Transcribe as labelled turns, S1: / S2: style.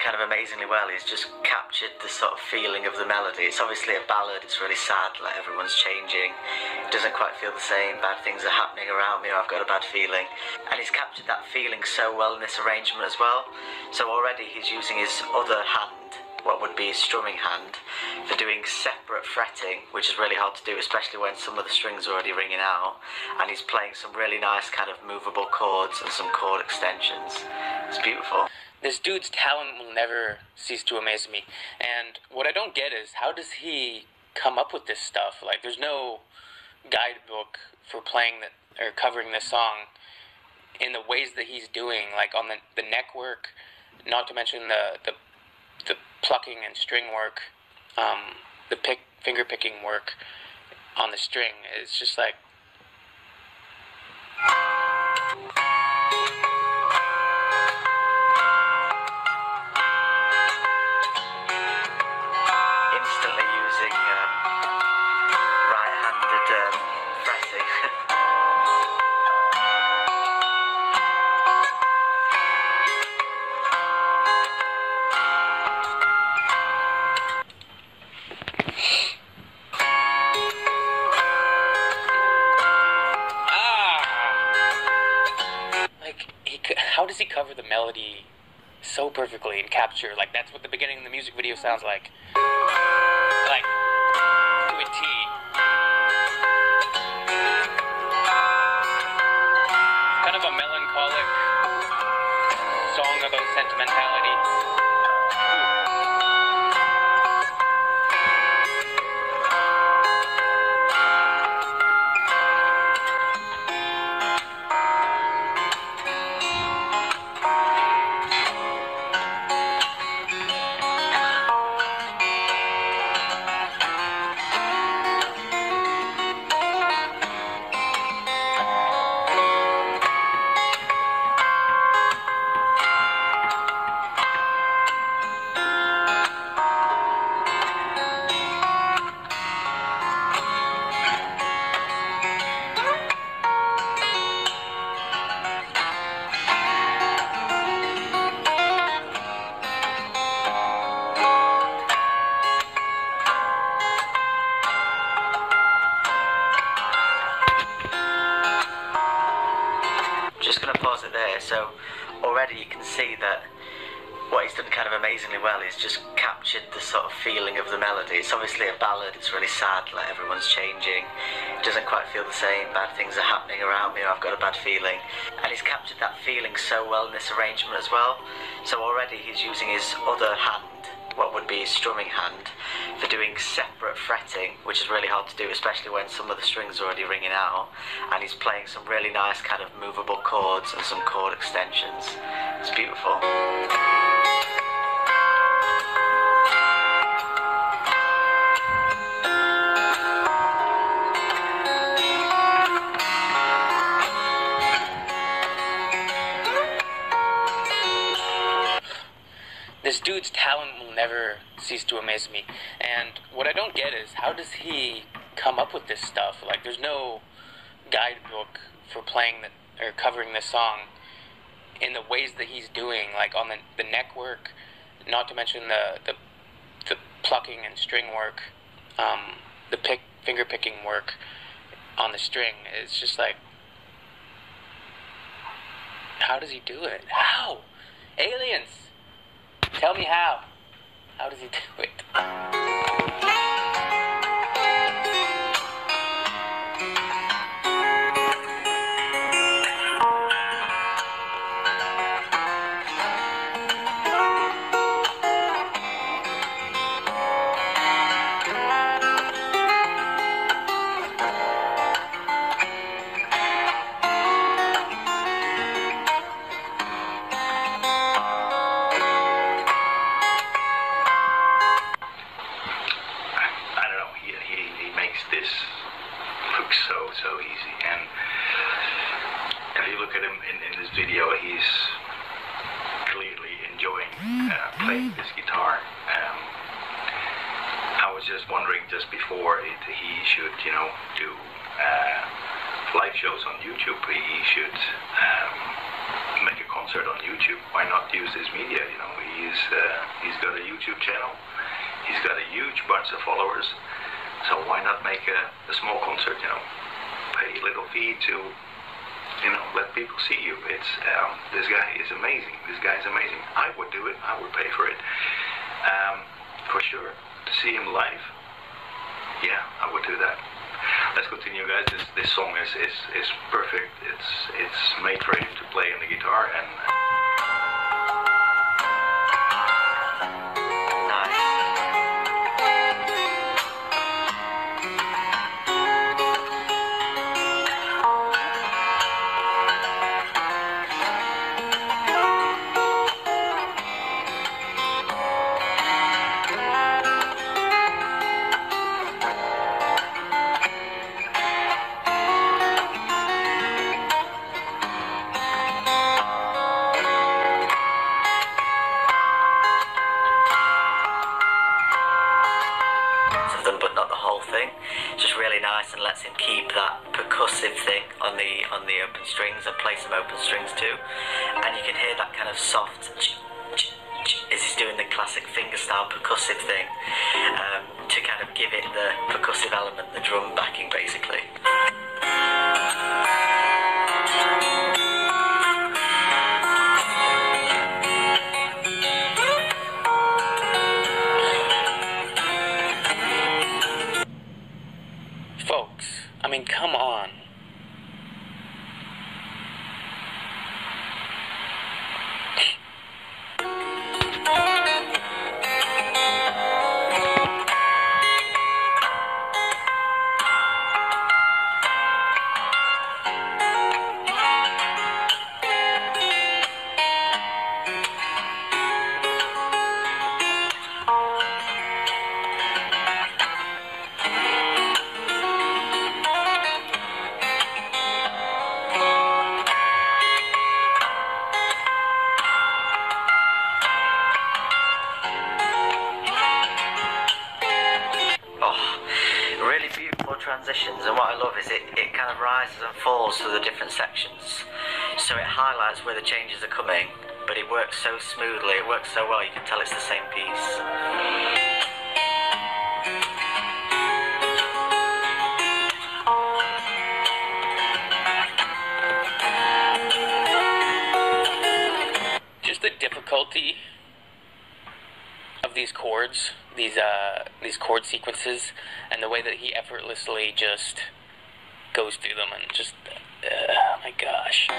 S1: kind of amazingly well. He's just captured the sort of feeling of the melody. It's obviously a ballad, it's really sad, like everyone's changing, it doesn't quite feel the same, bad things are happening around me, or I've got a bad feeling. And he's captured that feeling so well in this arrangement as well. So already he's using his other hand, what would be his strumming hand, for doing separate fretting, which is really hard to do, especially when some of the strings are already ringing out, and he's playing some really nice kind of movable chords and some chord extensions. It's beautiful.
S2: This dude's talent will never cease to amaze me, and what I don't get is, how does he come up with this stuff? Like, there's no guidebook for playing or covering this song in the ways that he's doing, like on the neck work, not to mention the plucking and string work, the finger picking work on the string. It's just like,
S1: instantly using right-handed fretting.
S2: How does he cover the melody so perfectly and capture, like, that's what the beginning of the music video sounds like to a T. Kind of a melancholic song about sentimentality. Just going to pause it there. So already you can see that what he's done kind of amazingly well is just captured the sort of feeling of the melody. It's obviously a ballad, it's really sad, like everyone's changing, it doesn't quite feel the same, bad things are happening around me, or I've got a bad feeling. And he's captured that feeling so well in this arrangement as well. So already he's using his other hand, what would be his strumming hand, for doing separate fretting, which is really hard to do, especially when some of the strings are already ringing out, and he's playing some really nice kind of movable chords and some chord extensions. It's beautiful. This dude's talent will never cease to amaze me, and what I don't get is, how does he come up with this stuff? Like, there's no guidebook for playing or covering this song in the ways that he's doing, like on the neck work, not to mention the plucking and string work, the finger picking work on the string. It's just like, how does he do it? How? Aliens! Tell me how. How does he do it?
S3: So easy, and if you look at him in this video, he's clearly enjoying playing this guitar. I was just wondering, just before he should, do live shows on YouTube, he should make a concert on YouTube. Why not use this media? He's YouTube channel. He's got a huge bunch of followers. So why not make a small concert, you know, pay a little fee to, you know, let people see you. It's, this guy is amazing. This guy is amazing. I would do it. I would pay for it. For sure. To see him live, yeah, I would do that. Let's continue, guys. This song is perfect. It's made for him to play on the guitar, and
S2: and lets him keep that percussive thing on the open strings and play some open strings too, and you can hear that kind of soft as he's doing the classic fingerstyle percussive thing to kind of give it the percussive element, the drum backing basically.
S4: I mean, come on.
S2: Transitions, and what I love is it kind of rises and falls through the different sections, so it highlights where the changes are coming, but it works so smoothly, it works so well, you can tell it's the same piece.
S4: Just the difficulty of these chords, these chord sequences, and the way that he effortlessly just goes through them, and just, oh my gosh.